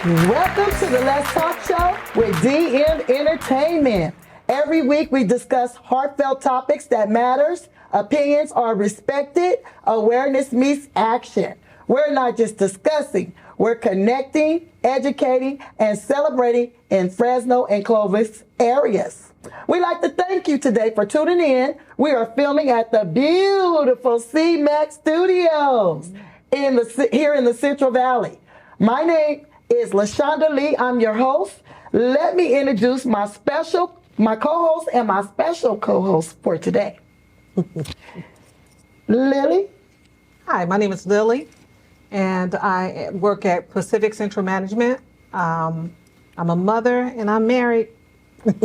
Welcome to the Let's Talk Show with DM Entertainment. Every week we discuss heartfelt topics that matters, opinions are respected, awareness meets action. We're not just discussing, we're connecting, educating, and celebrating in Fresno and Clovis areas. We'd like to thank you today for tuning in. We are filming at the beautiful CMAX Studios here in the Central Valley. My name is Lashonda Lee. I'm your host. Let me introduce my co-host and my special co-host for today. Lilly. Hi, my name is Lilly, and I work at Pacific Central Management. I'm a mother, and I'm married. Okay.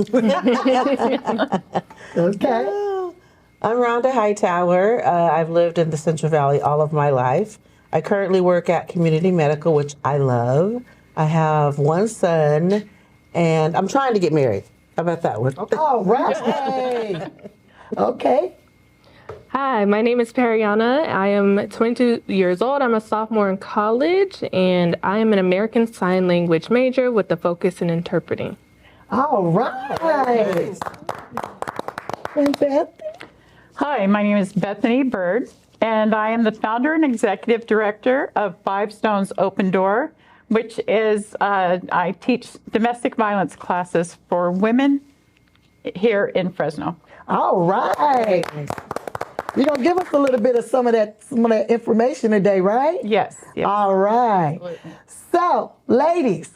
I'm Rhonda Hightower. I've lived in the Central Valley all of my life. I currently work at Community Medical, which I love. I have one son, and I'm trying to get married. How about that one? Okay. All right. Okay. Hi, my name is Perianna. I am 22 years old. I'm a sophomore in college, and I am an American Sign Language major with a focus in interpreting. All right. And Beth? Hi, my name is Bethany Byrd, and I am the founder and executive director of Five Stones Open Door, which is, I teach domestic violence classes for women here in Fresno. All right. You're going to give us a little bit of some of that information today, right? Yes. Yes. All right. So, ladies.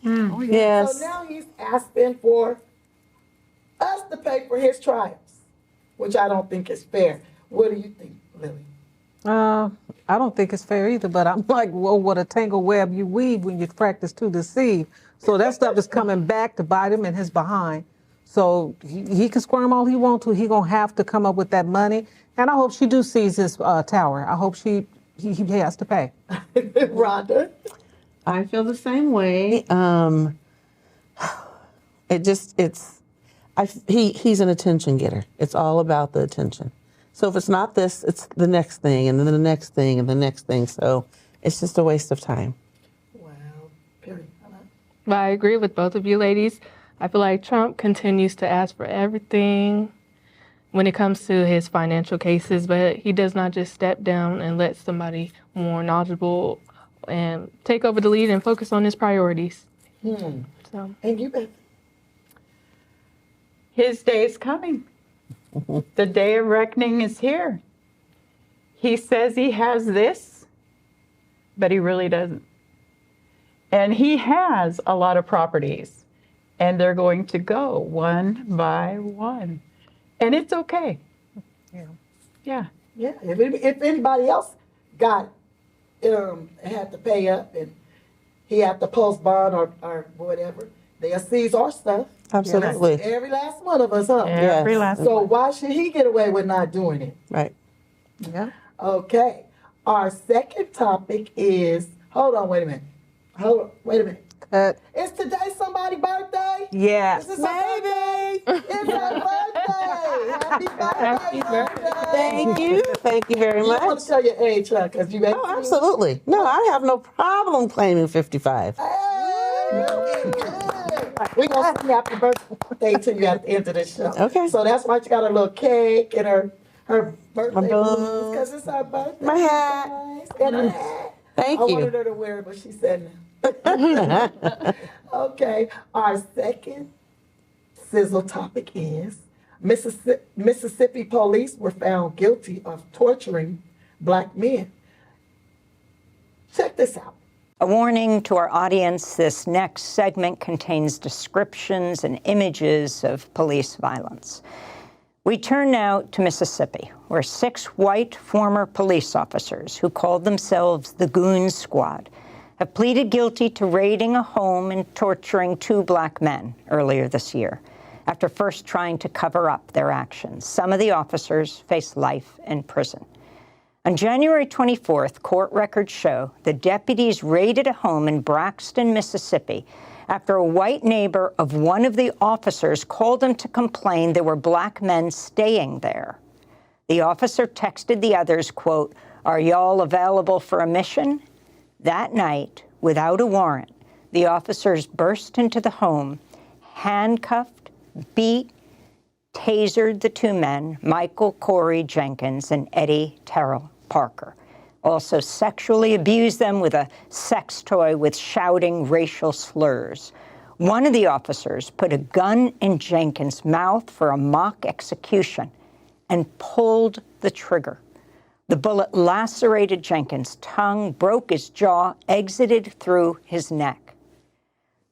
Oh, yes. So now he's asking for us to pay for his trials, which I don't think is fair. What do you think, Lily? I don't think it's fair either, but I'm like, well, what a tangled web you weave when you practice to deceive. So that stuff is coming back to bite him in his behind. So he can squirm all he wants to. He gonna have to come up with that money. And I hope she do seize his tower. I hope he has to pay. Rhonda? I feel the same way. He's an attention getter. It's all about the attention. So if it's not this, it's the next thing, and then the next thing, and the next thing. So it's just a waste of time. Wow. Period. But I agree with both of you ladies. I feel like Trump continues to ask for everything when it comes to his financial cases, but he does not just step down and let somebody more knowledgeable and take over the lead and focus on his priorities. So. And you, Beth? His day is coming. The day of reckoning is here. He says he has this, but he really doesn't. And he has a lot of properties, and they're going to go one by one. And it's okay. Yeah. Yeah. Yeah. If anybody else got had to pay up and he had to post bond or whatever, they'll seize our stuff. Absolutely. Yes. Every last one of us, huh? Every Yes. last So one. why should he get away with not doing it? Right. Yeah. Okay. Our second topic is, hold on, wait a minute. Is today somebody's birthday? Yes. Is this her birthday? It's her birthday. Happy birthday, Rhonda. Thank you. Thank you very You much. want to show your age, huh? Because you Oh, absolutely. No, I have no problem claiming 55. Hey, looking good. We're going to sing happy birthday to you at the end of the show. Okay. So that's why she got a little cake and her birthday balloons. because it's her birthday. My hat. And her hat. Thank I you. wanted her to wear it, but she said no. Okay. Our second sizzle topic is Mississippi police were found guilty of torturing black men. Check this out. A warning to our audience, this next segment contains descriptions and images of police violence. We turn now to Mississippi, where 6 white former police officers who called themselves the Goon Squad have pleaded guilty to raiding a home and torturing 2 black men earlier this year, after first trying to cover up their actions. Some of the officers face life in prison. On January 24th, court records show the deputies raided a home in Braxton, Mississippi, after a white neighbor of one of the officers called them to complain there were black men staying there. The officer texted the others, quote, "Are y'all available for a mission?" That night, without a warrant, the officers burst into the home, handcuffed, beat, tasered the 2 men, Michael Corey Jenkins and Eddie Terrell Parker. Also sexually abused them with a sex toy with shouting racial slurs. One of the officers put a gun in Jenkins' mouth for a mock execution and pulled the trigger. The bullet lacerated Jenkins' tongue, broke his jaw, exited through his neck.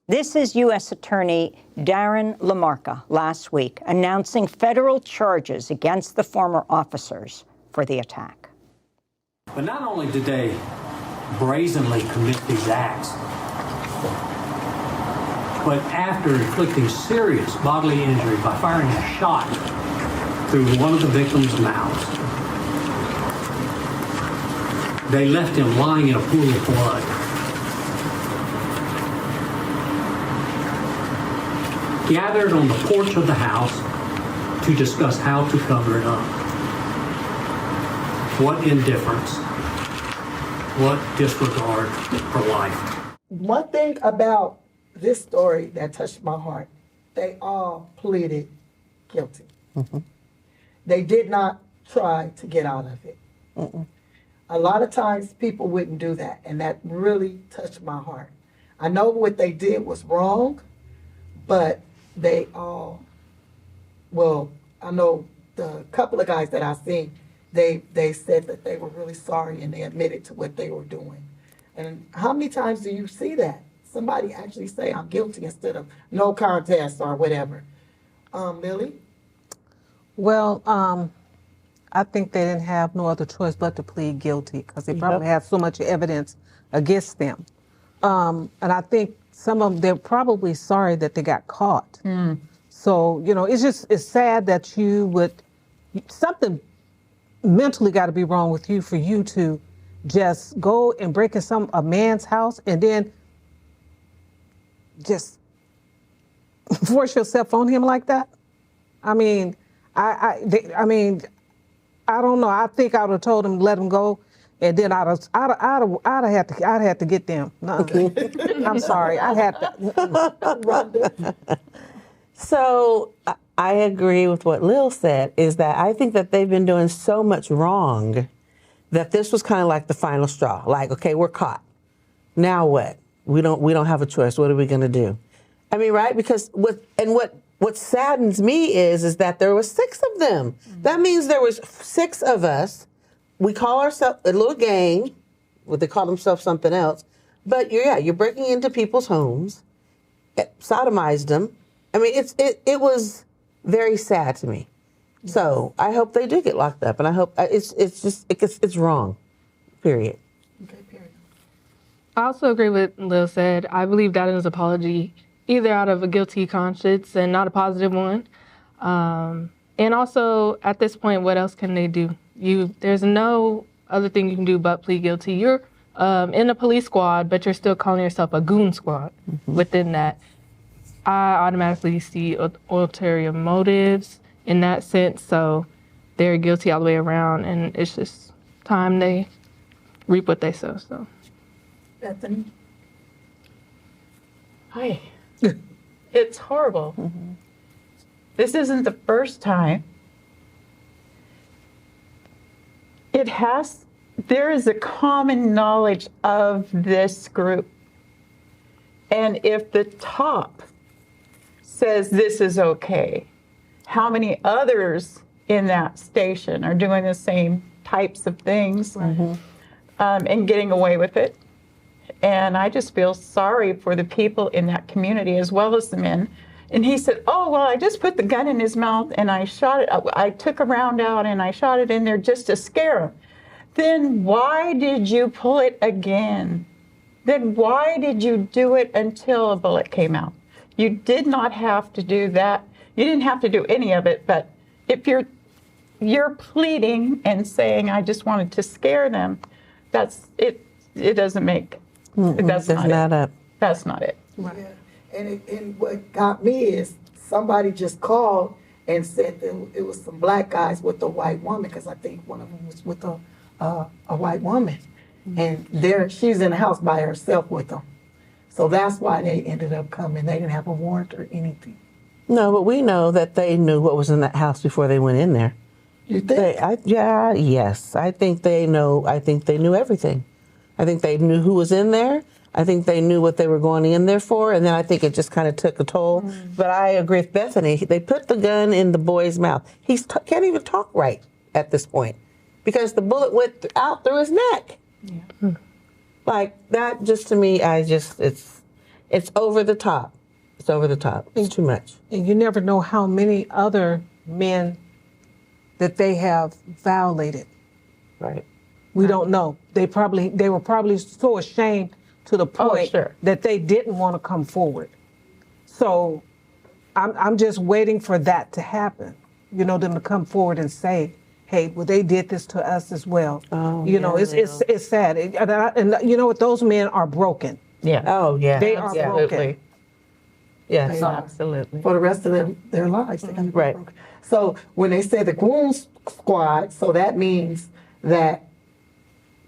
This is U.S. Attorney Darren LaMarca last week announcing federal charges against the former officers for the attack. But not only did they brazenly commit these acts, but after inflicting serious bodily injury by firing a shot through one of the victim's mouths, they left him lying in a pool of blood. Gathered on the porch of the house to discuss how to cover it up. What indifference, what disregard for life. One thing about this story that touched my heart, they all pleaded guilty. Mm-hmm. They did not try to get out of it. Mm-mm. A lot of times people wouldn't do that, and that really touched my heart. I know what they did was wrong, but they all, well, I know the couple of guys that I've seen, they said that they were really sorry and they admitted to what they were doing. And how many times do you see that? Somebody actually say, I'm guilty instead of no contest or whatever. Lilly? Well, I think they didn't have no other choice but to plead guilty because they probably have so much evidence against them. And I think some of them, they're probably sorry that they got caught. So, you know, it's sad that you would, something mentally got to be wrong with you for you to just go and break in a man's house and then just force yourself on him like that. I mean, I don't know. I think I would have told him to let him go, and then I'd have to get them. No, I'm sorry. I'd have to. So I agree with what Lil said, is that I think that they've been doing so much wrong that this was kind of like the final straw. Like, okay, we're caught. Now what? We don't have a choice. What are we going to do? I mean, right? Because what saddens me is that there was 6 of them. That means there was 6 of us. We call ourselves a little gang. Well, they call themselves something else. But you're breaking into people's homes, sodomized them. I mean, it was very sad to me. So I hope they do get locked up, and I hope it's wrong. Period. Okay, period. I also agree with Lil said. I believe that is an apology, either out of a guilty conscience and not a positive one. And also, at this point, what else can they do? There's no other thing you can do but plead guilty. You're in a police squad, but you're still calling yourself a goon squad within that. I automatically see ulterior motives in that sense, so they're guilty all the way around, and it's just time they reap what they sow. So, Bethany? Hi. It's horrible. This isn't the first time. There is a common knowledge of this group. And if the top says this is okay, how many others in that station are doing the same types of things and getting away with it? And I just feel sorry for the people in that community as well as the men. And he said, oh, well, I just put the gun in his mouth and I shot it. I took a round out and I shot it in there just to scare him. Then why did you pull it again? Then why did you do it until a bullet came out? You did not have to do that. You didn't have to do any of it. But if you're pleading and saying, I just wanted to scare them, that's it. It doesn't make. That's not it. That's not it. Right. Yeah. And what got me is somebody just called and said that it was some black guys with a white woman, because I think one of them was with a white woman. And she's in the house by herself with them. So that's why they ended up coming. They didn't have a warrant or anything. No, but we know that they knew what was in that house before they went in there. You think? Yes. I think they know. I think they knew everything. I think they knew who was in there. I think they knew what they were going in there for, and then I think it just kind of took a toll. But I agree with Bethany. They put the gun in the boy's mouth. He can't even talk right at this point because the bullet went out through his neck. Yeah. Like that, just to me, it's over the top. It's over the top. It's too much. And you never know how many other men that they have violated. Right. We don't know. They were probably so ashamed to the point that they didn't want to come forward. So I'm just waiting for that to happen. You know, them to come forward and say, hey, well, they did this to us as well. Oh, you know, it's sad. And you know what? Those men are broken. Yeah. Oh, yeah. They are broken. Yes, absolutely. For the rest of their lives. They're gonna be broken. So when they say the Goon Squad, so that means that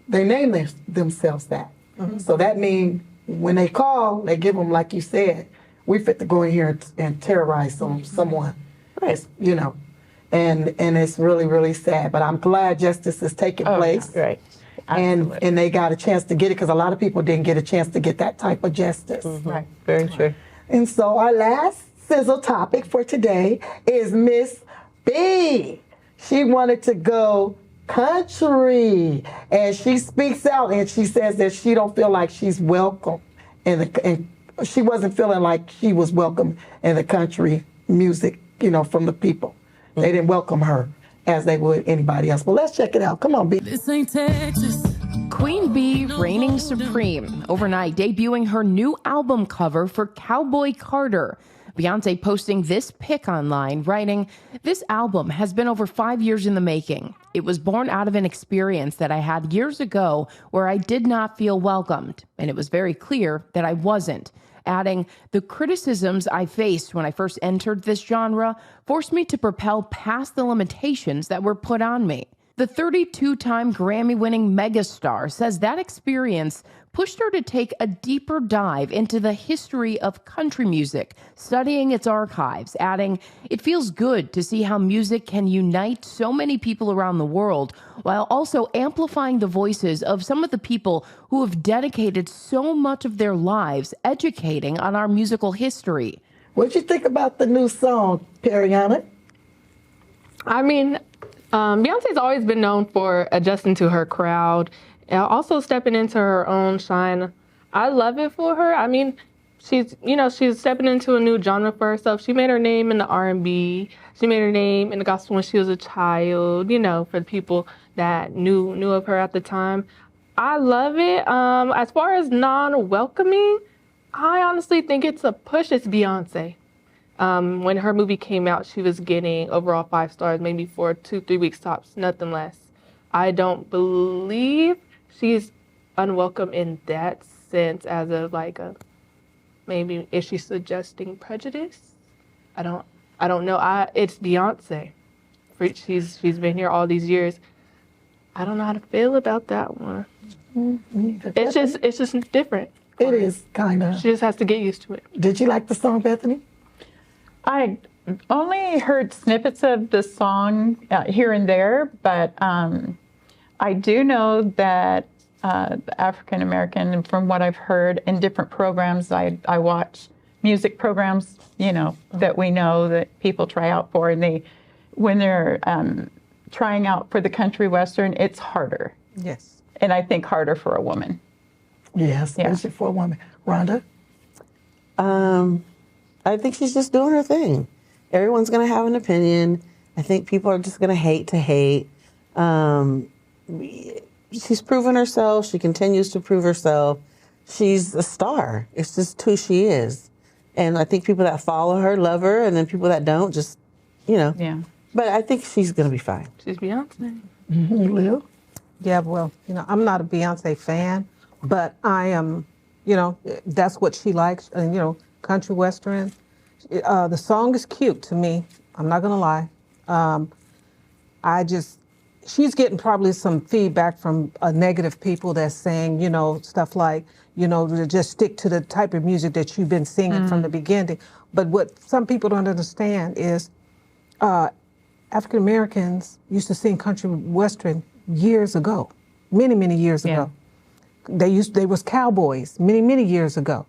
they name themselves that. So that means when they call, they give them, like you said, we fit to go in here and terrorize someone. Right. You know, and it's really, really sad. But I'm glad justice is taking place. Right. And they got a chance to get it, because a lot of people didn't get a chance to get that type of justice. Right. Very true. And so our last sizzle topic for today is Miss B. She wanted to go country, and she speaks out and she says that she don't feel like she's welcome and she wasn't feeling like she was welcome in the country music, you know, from the people. They didn't welcome her as they would anybody else. Well, let's check it out. Come on, B. This ain't Texas. Queen Bee reigning supreme, overnight debuting her new album cover for Cowboy Carter. Beyonce posting this pic online, writing, "This album has been over 5 years in the making. It was born out of an experience that I had years ago where I did not feel welcomed, and it was very clear that I wasn't." Adding, "The criticisms I faced when I first entered this genre forced me to propel past the limitations that were put on me." The 32-time Grammy-winning megastar says that experience pushed her to take a deeper dive into the history of country music, studying its archives, adding, "It feels good to see how music can unite so many people around the world while also amplifying the voices of some of the people who have dedicated so much of their lives educating on our musical history." What'd you think about the new song, Perianna? I mean, Beyonce's always been known for adjusting to her crowd and also stepping into her own shine. I love it for her. I mean, she's stepping into a new genre for herself. She made her name in the R&B. She made her name in the gospel when she was a child, you know, for the people that knew of her at the time. I love it. As far as non-welcoming, I honestly think it's a push. It's Beyonce. When her movie came out, she was getting overall 5 stars, maybe for 2-3 weeks tops, nothing less. I don't believe she's unwelcome in that sense as of like maybe is she suggesting prejudice? I don't know. It's Beyonce. She's been here all these years. I don't know how to feel about that one. It's just different. It is kind of. She just has to get used to it. Did you like the song, Bethany? I only heard snippets of the song here and there, but I do know that African American, from what I've heard in different programs, I watch music programs, that we know that people try out for, and when they're trying out for the country western, it's harder. Yes. And I think harder for a woman. Yes, especially for a woman. Rhonda? I think she's just doing her thing. Everyone's going to have an opinion. I think people are just going to hate. She's proven herself. She continues to prove herself. She's a star. It's just who she is. And I think people that follow her love her, and then people that don't just, Yeah. But I think she's going to be fine. She's Beyonce. Lil? Yeah, well, I'm not a Beyonce fan, but I am, that's what she likes. And, country western. The song is cute to me. I'm not going to lie. She's getting probably some feedback from negative people that's saying, stuff like, to just stick to the type of music that you've been singing from the beginning. But what some people don't understand is African Americans used to sing country western years ago, many, many years ago. They was cowboys many, many years ago.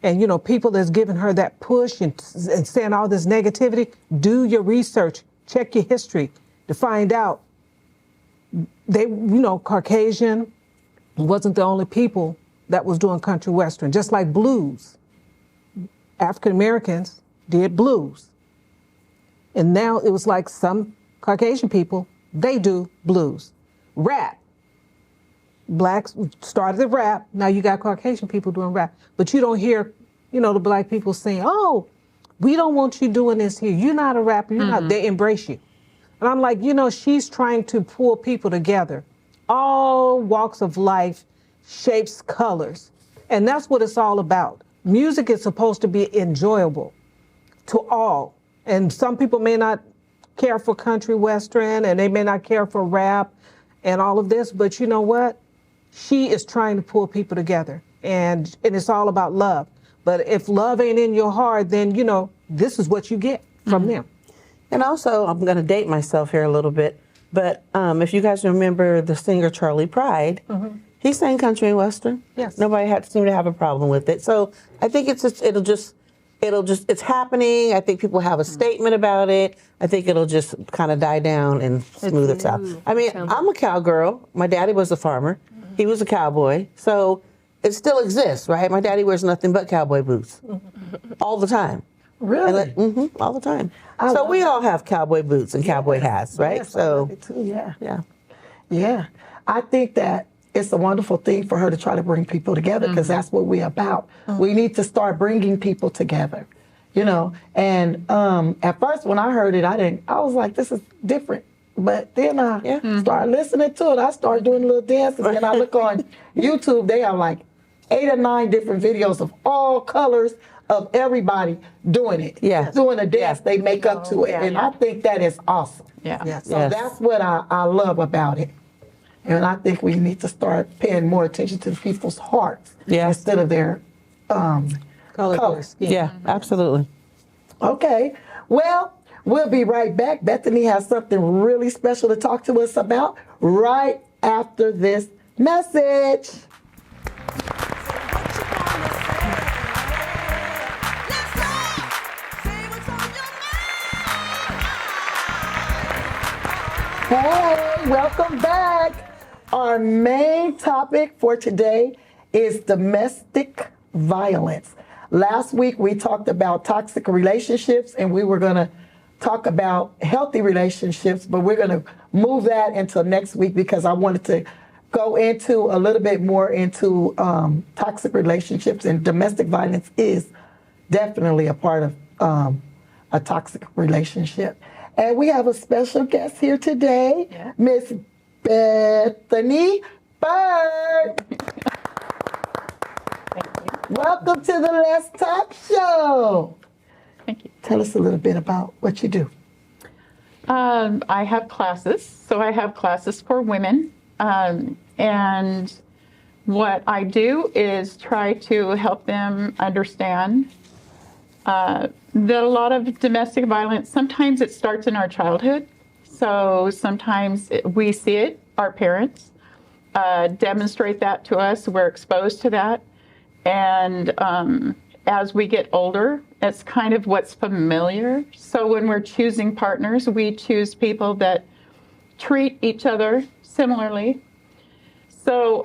And, people that's giving her that push and saying all this negativity, do your research, check your history to find out they, Caucasian wasn't the only people that was doing country western, just like blues. African Americans did blues. And now it was like some Caucasian people, they do blues. Rap. Blacks started the rap. Now you got Caucasian people doing rap. But you don't hear, the black people saying, oh, we don't want you doing this here. You're not a rapper. You're not. They embrace you. And I'm like, she's trying to pull people together. All walks of life, shapes, colors. And that's what it's all about. Music is supposed to be enjoyable to all. And some people may not care for country western, and they may not care for rap and all of this. But you know what? She is trying to pull people together. And it's all about love. But if love ain't in your heart, then, this is what you get from them. And also, I'm going to date myself here a little bit, but if you guys remember the singer Charlie Pride, he sang country and western. Yes. Nobody seemed to have a problem with it. So I think it's happening. I think people have a statement about it. I think it'll just kind of die down and smooth itself. I mean, I'm a cowgirl. My daddy was a farmer. He was a cowboy. So it still exists, right? My daddy wears nothing but cowboy boots all the time. Really? All the time. So we all have cowboy boots and cowboy hats, right? Yes, I so love it too, yeah. Yeah. I think that it's a wonderful thing for her to try to bring people together, because that's what we're about. We need to start bringing people together, And at first, when I heard it, I was like, this is different. But then I started listening to it. I started doing little dances, and I look on YouTube. They have like 8 or 9 different videos of all colors of everybody doing it. Yeah. Doing a dance they make up to it. And I think that is awesome. Yeah. So that's what I love about it. And I think we need to start paying more attention to people's hearts instead of their color scheme. Yeah, absolutely. Okay. Well, we'll be right back. Bethany has something really special to talk to us about right after this message. Hey, welcome back. Our main topic for today is domestic violence. Last week we talked about toxic relationships, and we were going to talk about healthy relationships, but we're going to move that until next week because I wanted to go into a little bit more into toxic relationships, and domestic violence is definitely a part of a toxic relationship. And we have a special guest here today, Miss Bethany Byrd. Welcome to the Let's Talk Show. Thank you. Tell us a little bit about what you do. I have classes. So I have classes for women. And what I do is try to help them understand that a lot of domestic violence, sometimes it starts in our childhood. So sometimes we see it, our parents demonstrate that to us, we're exposed to that. And as we get older, it's kind of what's familiar. So when we're choosing partners, we choose people that treat each other similarly. So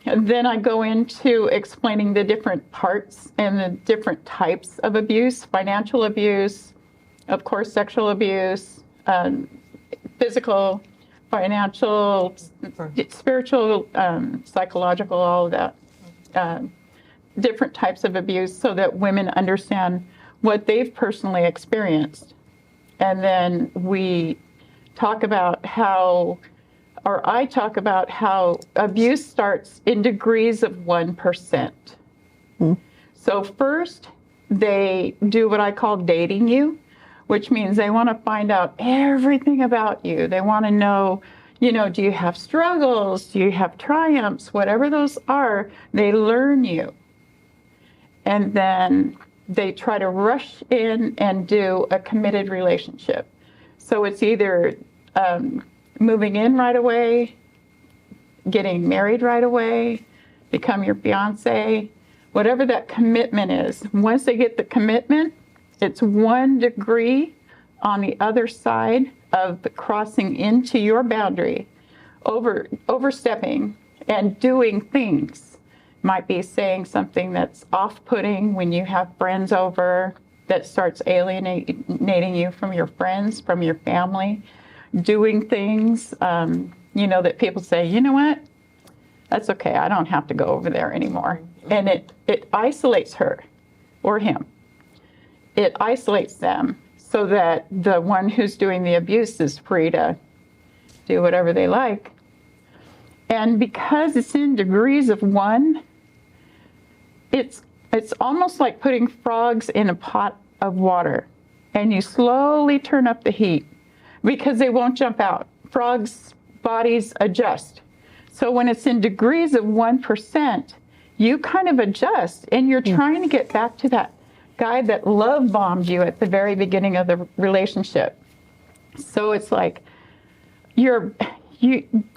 then I go into explaining the different parts and the different types of abuse: financial abuse, of course, sexual abuse, physical, financial, spiritual, psychological, all of that. Different types of abuse, so that women understand what they've personally experienced. And then we talk about how, or I talk about how abuse starts in degrees of 1%. So first, they do what I call dating you, which means they want to find out everything about you. They want to know, you know, do you have struggles? Do you have triumphs? Whatever those are, they learn you. And then they try to rush in and do a committed relationship. So it's either moving in right away, getting married right away, become your Beyonce, whatever that commitment is. Once they get the commitment, it's 1 degree on the other side of the crossing into your boundary, overstepping and doing things. Might be saying something that's off-putting when you have friends over, that starts alienating you from your friends, from your family. Doing things, you know, that people say, you know what, that's okay, I don't have to go over there anymore. And it isolates her or him. It isolates them so that the one who's doing the abuse is free to do whatever they like. And because it's in degrees of 1, it's almost like putting frogs in a pot of water, and you slowly turn up the heat because they won't jump out. Frogs' bodies adjust. So when it's in degrees of 1%, you kind of adjust, and you're trying to get back to that guy that love bombed you at the very beginning of the relationship. So it's like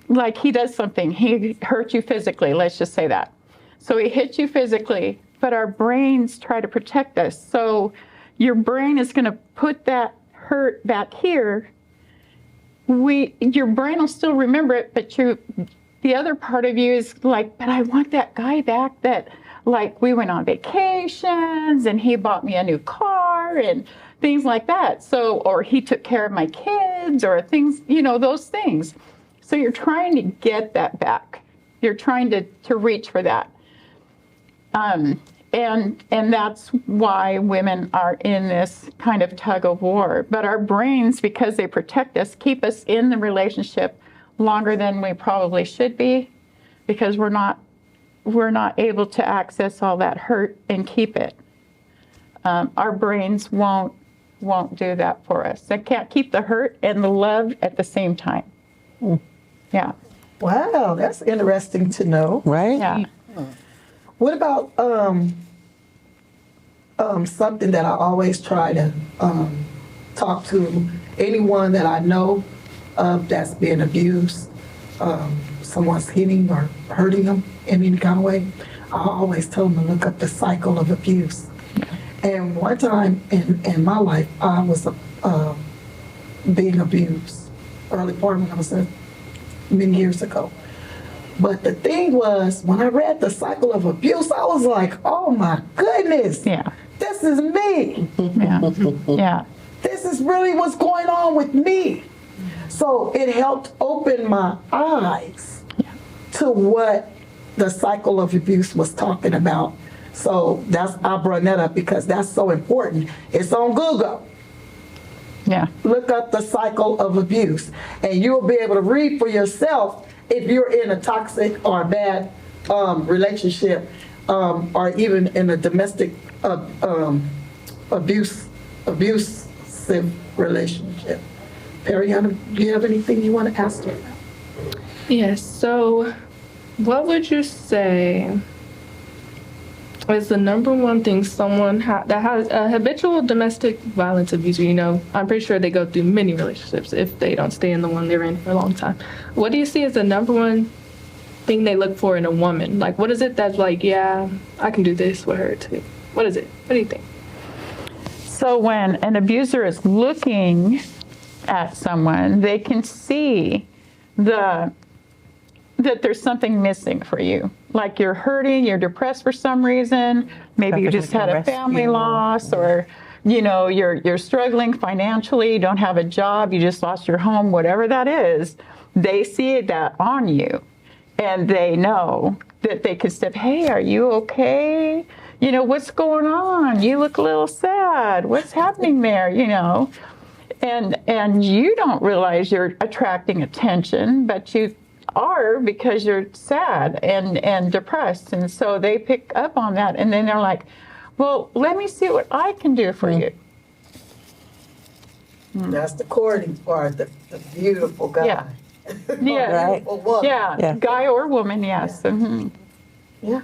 like he does something, he hurt you physically, let's just say that. So he hits you physically, but our brains try to protect us. So your brain is going to put that hurt back here. Your brain will still remember it, but the other part of you is like, but I want that guy back that, like, we went on vacations and he bought me a new car and things like that. So, or he took care of my kids or things, you know, those things. So you're trying to get that back. You're trying to reach for that. And that's why women are in this kind of tug of war. But our brains, because they protect us, keep us in the relationship longer than we probably should be, because we're not able to access all that hurt and keep it. Our brains won't do that for us. They can't keep the hurt and the love at the same time. Yeah. Wow, that's interesting to know. Right? Yeah. What about something that I always try to talk to anyone that I know of that's being abused, someone's hitting or hurting them in any kind of way? I always tell them to look up the cycle of abuse. And one time in my life, I was being abused, early part when I was many years ago. But the thing was, when I read the cycle of abuse, I was like, oh my goodness, this is me. Yeah. This is really what's going on with me. So it helped open my eyes to what the cycle of abuse was talking about. So I brought that up because that's so important. It's on Google. Yeah. Look up the cycle of abuse, and you'll be able to read for yourself if you're in a toxic or a bad relationship, or even in a domestic abusive relationship. Perianna, do you have anything you want to ask her? Yes. So, what would you say is the number one thing someone that has a habitual domestic violence abuser, I'm pretty sure they go through many relationships if they don't stay in the one they're in for a long time. What do you see as the number one thing they look for in a woman? Like, what is it that's like, yeah, I can do this with her too? What is it? What do you think? So when an abuser is looking at someone, they can see that there's something missing for you. Like you're hurting, you're depressed for some reason. Maybe you just had a family loss, or you're struggling financially, you don't have a job, you just lost your home, whatever that is. They see that on you, and they know that they can step, hey, are you okay? What's going on? You look a little sad. What's happening there? And you don't realize you're attracting attention, but you are, because you're sad and depressed. And so they pick up on that, and then they're like, well, let me see what I can do for you. That's the courting part, the beautiful guy. Yeah. Yeah. Beautiful woman. Yeah. Guy or woman, yes. Yeah. Mm-hmm. Yeah.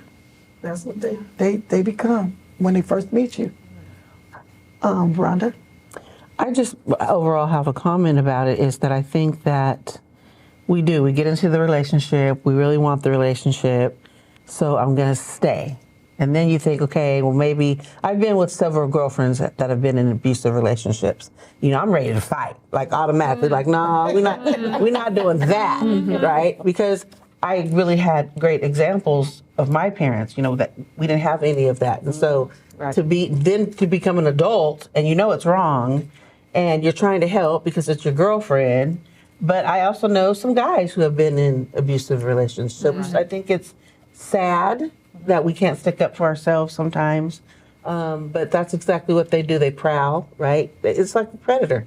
That's what they become when they first meet you. Rhonda? I just overall have a comment about it, is that I think that we get into the relationship, we really want the relationship, so I'm going to stay. And then you think, okay, well, maybe I've been with several girlfriends that have been in abusive relationships. I'm ready to fight, like automatically, like, no, we're not doing that, right? Because I really had great examples of my parents, that we didn't have any of that. And so to become an adult and it's wrong, and you're trying to help because it's your girlfriend. But I also know some guys who have been in abusive relationships. I think it's sad that we can't stick up for ourselves sometimes. But that's exactly what they do. They prowl, right? It's like a predator.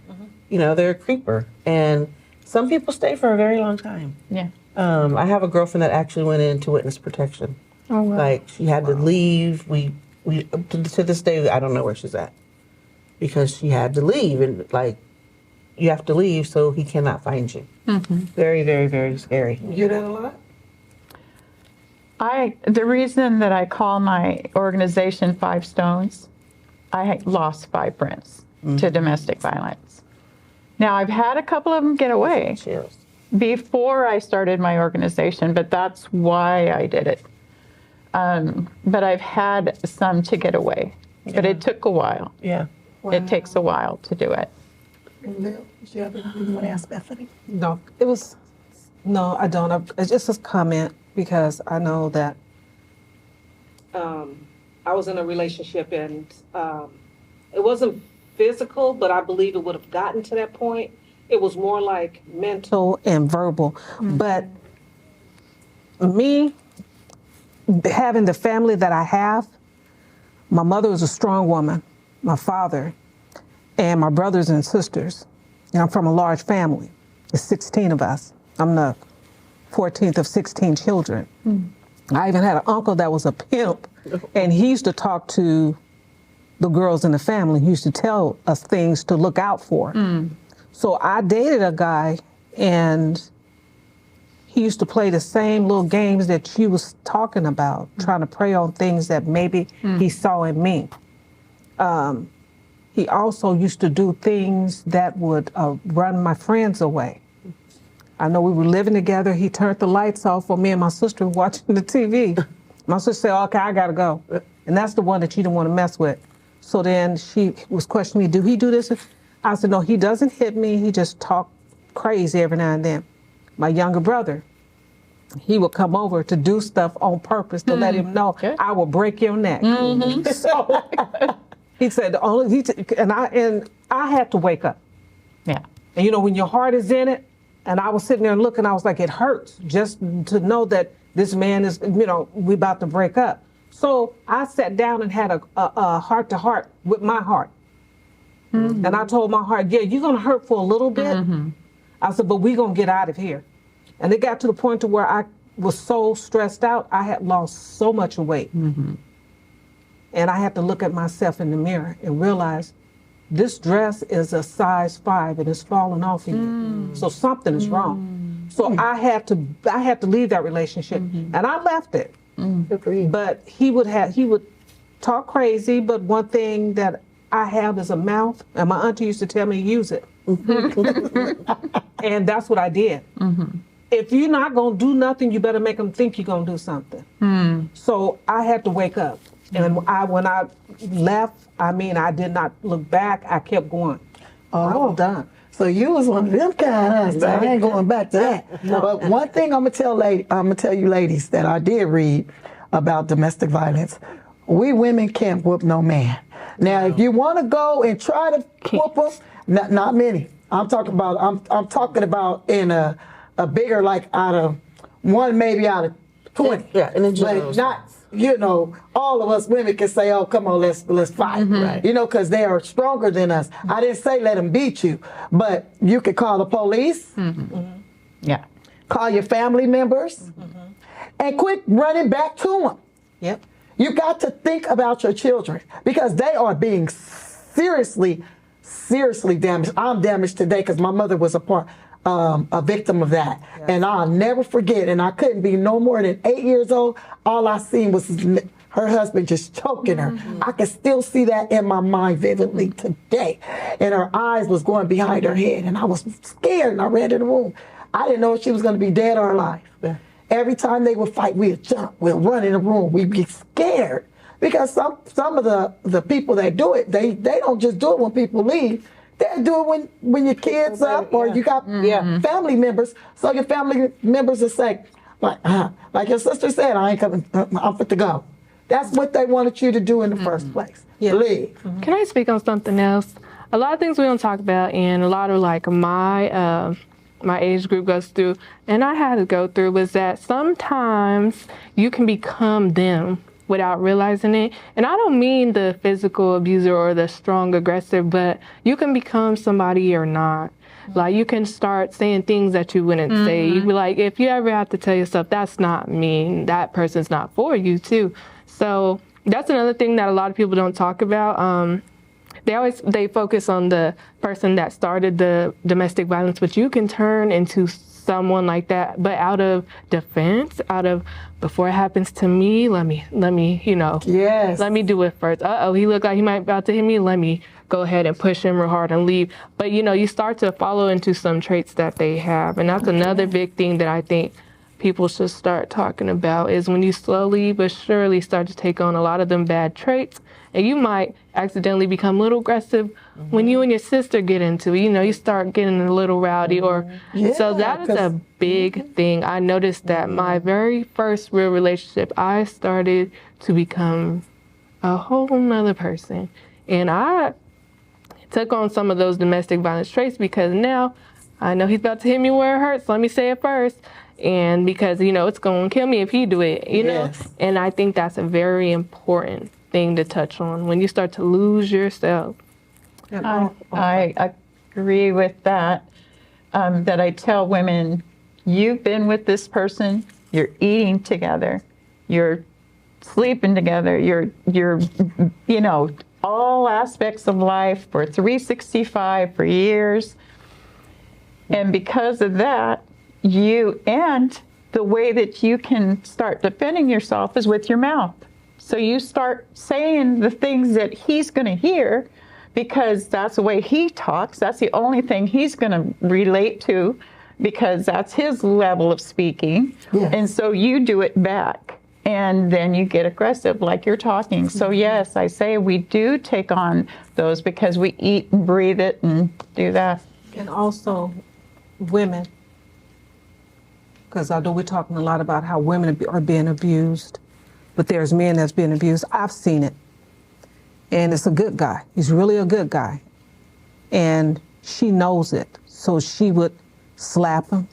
They're a creeper. And some people stay for a very long time. Yeah. I have a girlfriend that actually went into witness protection. Oh, wow. Like, she had to leave. We to this day, I don't know where she's at, because she had to leave, and like, you have to leave so he cannot find you. Very, very, very scary. You hear that a lot? The reason that I call my organization 5 Stones, I lost 5 friends to domestic violence. Now, I've had a couple of them get away before I started my organization, but that's why I did it. But I've had some to get away, but it took a while. Yeah. Wow. It takes a while to do it. Lil, did you have anything you want to ask Bethany? No, I don't. It's just a comment, because I know that I was in a relationship, and it wasn't physical, but I believe it would have gotten to that point. It was more like mental and verbal. But me having the family that I have, my mother was a strong woman, my father, and my brothers and sisters. I'm from a large family. There's 16 of us. I'm the 14th of 16 children. I even had an uncle that was a pimp, and he used to talk to the girls in the family. He used to tell us things to look out for. So I dated a guy, and he used to play the same little games that she was talking about, trying to prey on things that maybe he saw in me. He also used to do things that would run my friends away. I know we were living together. He turned the lights off while me and my sister were watching the TV. My sister said, okay, I gotta go. And that's the one that she didn't want to mess with. So then she was questioning me, do he do this? I said, no, he doesn't hit me. He just talk crazy every now and then. My younger brother, he would come over to do stuff on purpose to let him know, I will break your neck. So he said, and I had to wake up. Yeah. And when your heart is in it, and I was sitting there looking, I was like, it hurts just to know that this man is, we about to break up. So I sat down and had a heart-to-heart with my heart. And I told my heart, yeah, you're going to hurt for a little bit. I said, but we're going to get out of here. And it got to the point to where I was so stressed out, I had lost so much weight. And I had to look at myself in the mirror and realize this dress is a size 5 and it's falling off of you. So something is wrong. So I had to leave that relationship, and I left it. But he would talk crazy, but one thing that I have is a mouth, and my auntie used to tell me to use it. And that's what I did. If you're not going to do nothing, you better make them think you're going to do something. So I had to wake up. And when I left, I mean, I did not look back. I kept going. I was done. So you was one of them kind, huh? I ain't going back to that. But one thing I'm gonna tell you ladies that I did read about domestic violence. We women can't whoop no man. Now, if you want to go and try to whoop them, not many. I'm talking about in a bigger, like out of one, maybe out of 20. Yeah, and but not, all of us women can say, oh, come on, let's fight. Right. Because they are stronger than us. I didn't say let them beat you, but you could call the police. Yeah. Call your family members. And quit running back to them. Yep. You got to think about your children because they are being seriously damaged. I'm damaged today because my mother was a victim of that. Yes. And I'll never forget. And I couldn't be no more than 8 years old. All I seen was her husband just choking her. I can still see that in my mind vividly today. And her eyes was going behind her head. And I was scared and I ran to the room. I didn't know if she was going to be dead or alive. Yeah. Every time they would fight, we'd jump, we'd run in the room, we'd be scared. Because some of the people that do it, they don't just do it when people leave. They do it when your kid's up or you got family members. So your family members will say, like your sister said, I ain't coming, I'm fit to go. That's what they wanted you to do in the first place. Yeah. Leave. Can I speak on something else? A lot of things we don't talk about, and a lot of like my age group goes through, and I had to go through, was that sometimes you can become them without realizing it. And I don't mean the physical abuser or the strong aggressor, but you can become somebody you're not. Like you can start saying things that you wouldn't say. You'd be like, if you ever have to tell yourself, that's not me, that person's not for you too. So that's another thing that a lot of people don't talk about. They focus on the person that started the domestic violence, but you can turn into someone like that, but out of defense, before it happens to me, let me, let me do it first. He looked like he might about to hit me. Let me go ahead and push him real hard and leave. But you start to follow into some traits that they have, and that's another big thing that I think people should start talking about is when you slowly but surely start to take on a lot of them bad traits. And you might accidentally become a little aggressive when you and your sister get into it. You start getting a little rowdy so that is a big thing. I noticed that my very first real relationship, I started to become a whole nother person. And I took on some of those domestic violence traits because now I know he's about to hit me where it hurts. Let me say it first. And because, it's going to kill me if he do it, know? And I think that's a very important thing to touch on when you start to lose yourself. I agree with that. That I tell women, you've been with this person, you're eating together, you're sleeping together, you're all aspects of life for 365 for years. And because of that, the way that you can start defending yourself is with your mouth. So you start saying the things that he's going to hear because that's the way he talks. That's the only thing he's going to relate to because that's his level of speaking. Yes. And so you do it back. And then you get aggressive like you're talking. So yes, I say we do take on those because we eat and breathe it and do that. And also women, because although we're talking a lot about how women are being abused, but there's men that's being abused. I've seen it. And it's a good guy. He's really a good guy. And she knows it. So she would slap him.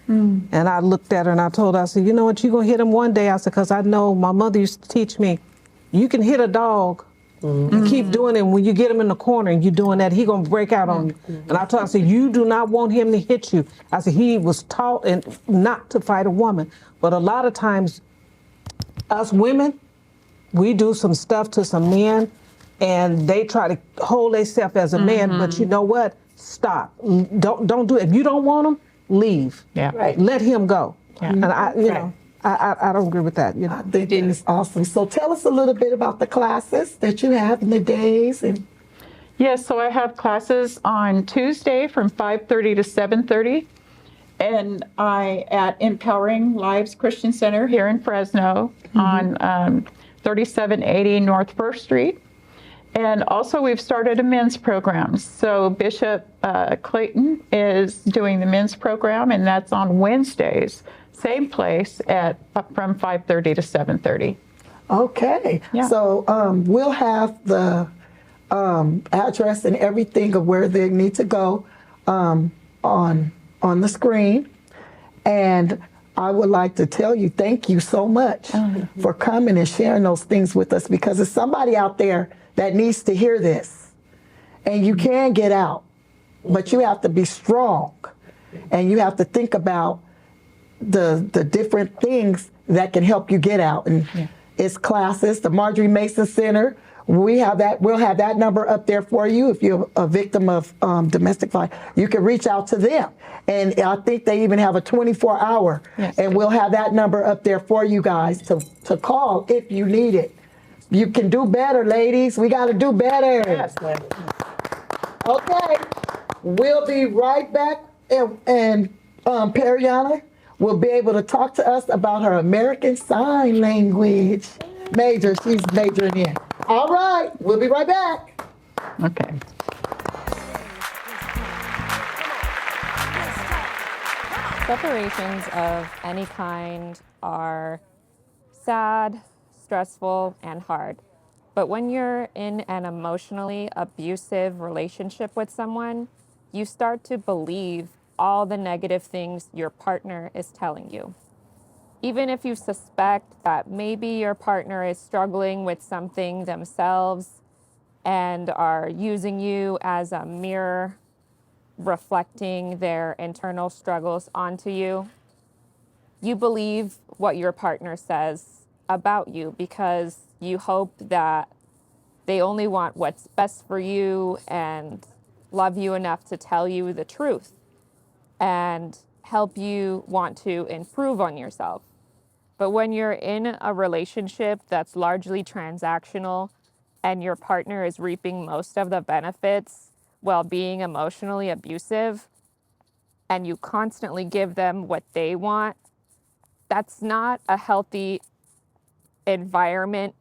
And I looked at her and I told her, I said, you know what, you're going to hit him one day. I said, because I know my mother used to teach me, you can hit a dog and keep doing it. When you get him in the corner and you're doing that, he going to break out on you. And I told her, I said, you do not want him to hit you. I said, he was taught and not to fight a woman. But a lot of times, us women, we do some stuff to some men and they try to hold themselves as a man, but you know what? Stop. Don't do it. If you don't want him, leave. Yeah. Right. Let him go. Yeah. And I don't agree with that. You know, I think it's awesome. So tell us a little bit about the classes that you have and the days. And Yes, so I have classes on Tuesday from 5:30 to 7:30, and I at Empowering Lives Christian Center here in Fresno on 3780 North First Street. And also we've started a men's program. So Bishop Clayton is doing the men's program, and that's on Wednesdays, same place from 5:30 to 7:30. okay, Yeah. so we'll have the address and everything of where they need to go on the screen. And I would like to tell you thank you so much for coming and sharing those things with us, because there's somebody out there that needs to hear this. And you can get out, but you have to be strong, and you have to think about the different things that can help you get out. And it's classes, the Marjorie Mason Center. We'll have that number up there for you. If you're a victim of domestic violence, you can reach out to them. And I think they even have a 24-hour. Yes. And we'll have that number up there for you guys to call if you need it. You can do better, ladies. We got to do better. Yes. Okay. We'll be right back. And Perianna will be able to talk to us about her American Sign Language major. She's majoring in. All right. We'll be right back. Okay. Separations of any kind are sad, stressful, and hard. But when you're in an emotionally abusive relationship with someone, you start to believe all the negative things your partner is telling you. Even if you suspect that maybe your partner is struggling with something themselves and are using you as a mirror reflecting their internal struggles onto you, you believe what your partner says about you because you hope that they only want what's best for you and love you enough to tell you the truth and help you want to improve on yourself. But when you're in a relationship that's largely transactional and your partner is reaping most of the benefits while being emotionally abusive, and you constantly give them what they want, that's not a healthy environment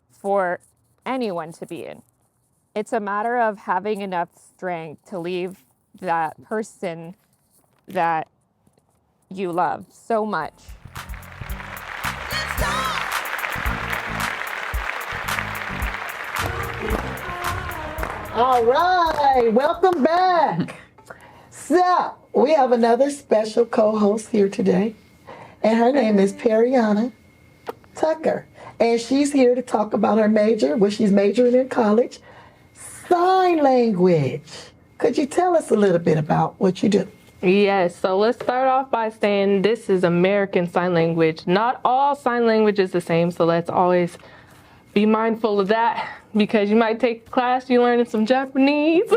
for anyone to be in. It's a matter of having enough strength to leave that person that you love so much. All right. Welcome back. So we have another special co-host here today, and her name is Perianna Tucker. And she's here to talk about her major, what she's majoring in college, sign language. Could you tell us a little bit about what you do? Yes, so let's start off by saying this is American Sign Language. Not all sign language is the same, so let's always be mindful of that, because you might take a class, you're learning some Japanese.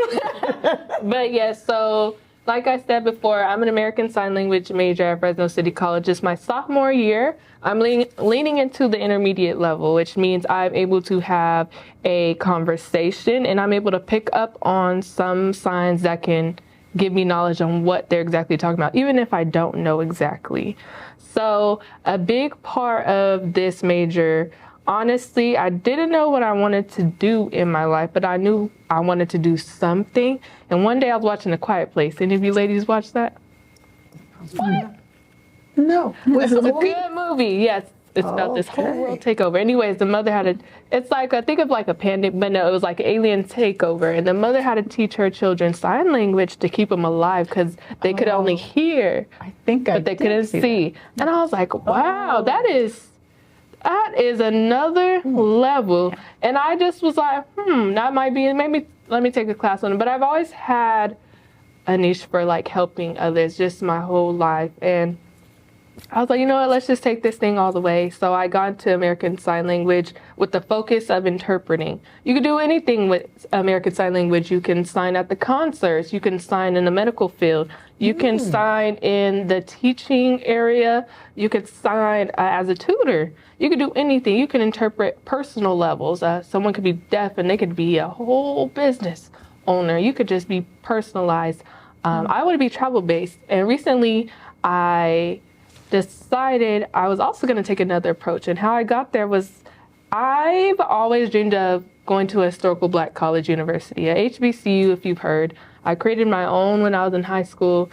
But yes, so like I said before, I'm an American Sign Language major at Fresno City College. It's my sophomore year. I'm leaning into the intermediate level, which means I'm able to have a conversation and I'm able to pick up on some signs that can give me knowledge on what they're exactly talking about, even if I don't know exactly. So a big part of this major, honestly, I didn't know what I wanted to do in my life, but I knew I wanted to do something. And one day I was watching A Quiet Place. Any of you ladies watch that? What? No. Was It's it a good movie. Yes. It's about this whole world takeover. Anyways, the mother had it's like, I think of like a pandemic, but no, it was like an alien takeover. And the mother had to teach her children sign language to keep them alive because they could only hear, but they couldn't see. And I was like, wow, that is another level. And I just was like, that might be, maybe let me take a class on it. But I've always had a niche for like helping others just my whole life. And I was like, you know what, let's just take this thing all the way. So I got into American Sign Language with the focus of interpreting. You can do anything with American Sign Language. You can sign at the concerts. You can sign in the medical field. You can sign in the teaching area. You could sign as a tutor. You could do anything. You can interpret personal levels. Someone could be deaf and they could be a whole business owner. You could just be personalized. I want to be travel-based. And recently I decided I was also going to take another approach. And how I got there was I've always dreamed of going to a historical Black college university, a HBCU, if you've heard. I created my own when I was in high school.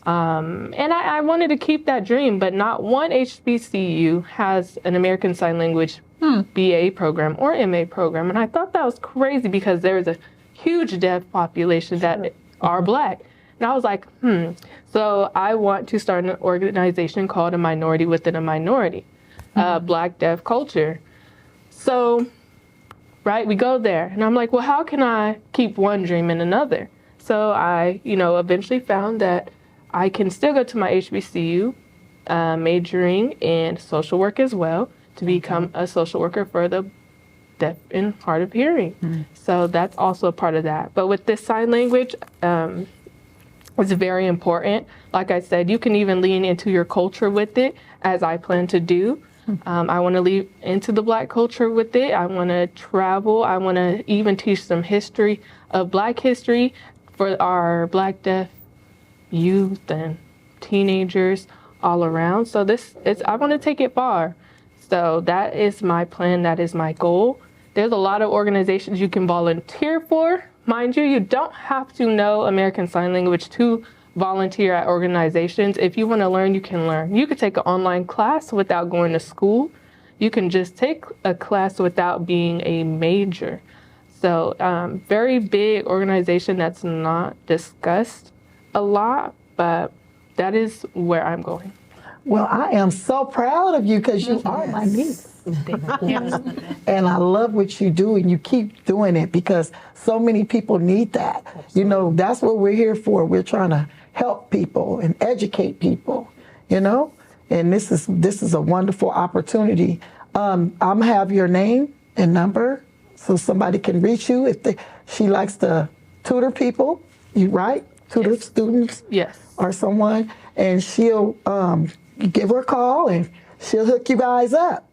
And I wanted to keep that dream, but not one HBCU has an American Sign Language BA program or MA program. And I thought that was crazy because there's a huge deaf population that are Black. And I was like, So I want to start an organization called A Minority Within a Minority, Black Deaf Culture. So, right, we go there. And I'm like, well, how can I keep one dream in another? So I, eventually found that I can still go to my HBCU, majoring in social work as well, to become a social worker for the deaf and hard of hearing. So that's also a part of that. But with this sign language, it's very important. Like I said, you can even lean into your culture with it, as I plan to do. I want to lean into the Black culture with it. I want to travel. I want to even teach some history of Black history for our Black deaf youth and teenagers all around. So I want to take it far. So that is my plan. That is my goal. There's a lot of organizations you can volunteer for. Mind you, you don't have to know American Sign Language to volunteer at organizations. If you want to learn, you can learn. You could take an online class without going to school. You can just take a class without being a major. So very big organization that's not discussed a lot, but that is where I'm going. Well, I am so proud of you because you are my niece. And I love what you do, and you keep doing it because so many people need that. That's what we're here for. We're trying to help people and educate people, and this is a wonderful opportunity. I'm gonna have your name and number so somebody can reach you if she likes to tutor people, tutor students, or someone, and she'll give her a call and she'll hook you guys up.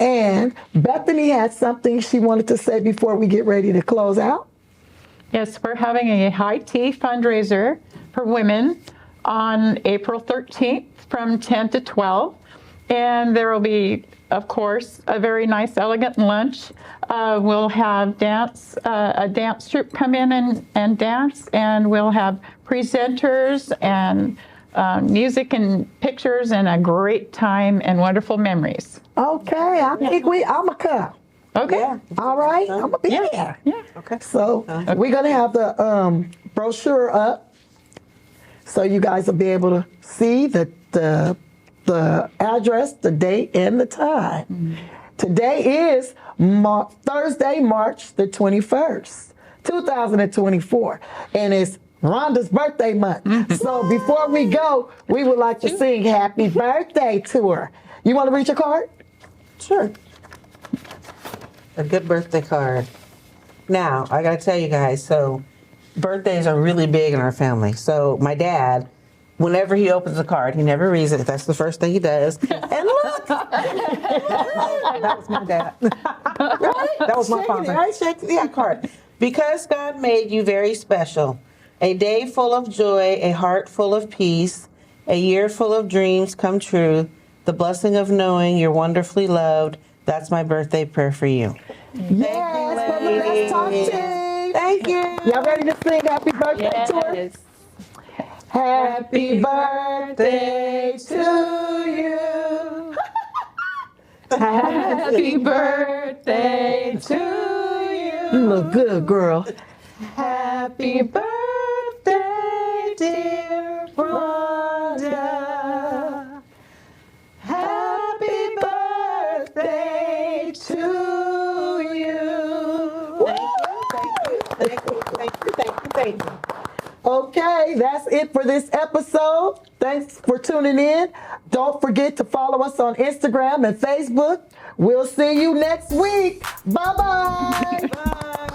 And Bethany had something she wanted to say before we get ready to close out. Yes, we're having a high tea fundraiser for women on April 13th from 10 to 12. And there will be, of course, a very nice, elegant lunch. We'll have a dance troupe come in and dance, and we'll have presenters and music and pictures and a great time and wonderful memories. Okay, I think I'ma come. Okay. Yeah. All right, I'm gonna be there. Yeah. Okay. So we're gonna have the brochure up, so you guys will be able to see the address, the date, and the time. Today is Thursday, March the 21st, 2024, and it's Rhonda's birthday month. So before we go, we would like to sing happy birthday to her. You want to read your card? Sure. A good birthday card. Now, I got to tell you guys, so birthdays are really big in our family. So my dad, whenever he opens a card, he never reads it. That's the first thing he does. And look! That was my dad. Right? That was my father. Right? Shake the card. Because God made you very special. A day full of joy, a heart full of peace, a year full of dreams come true, the blessing of knowing you're wonderfully loved. That's my birthday prayer for you. Yes, from the Let's Talk team. Thank you. Y'all ready to sing happy birthday to her? Happy birthday to you. Happy birthday to you. You look good, girl. Happy birthday, dear Rhonda. Happy birthday to you. Thank you. Okay, that's it for this episode. Thanks for tuning in. Don't forget to follow us on Instagram and Facebook. We'll see you next week. Bye-bye. Bye.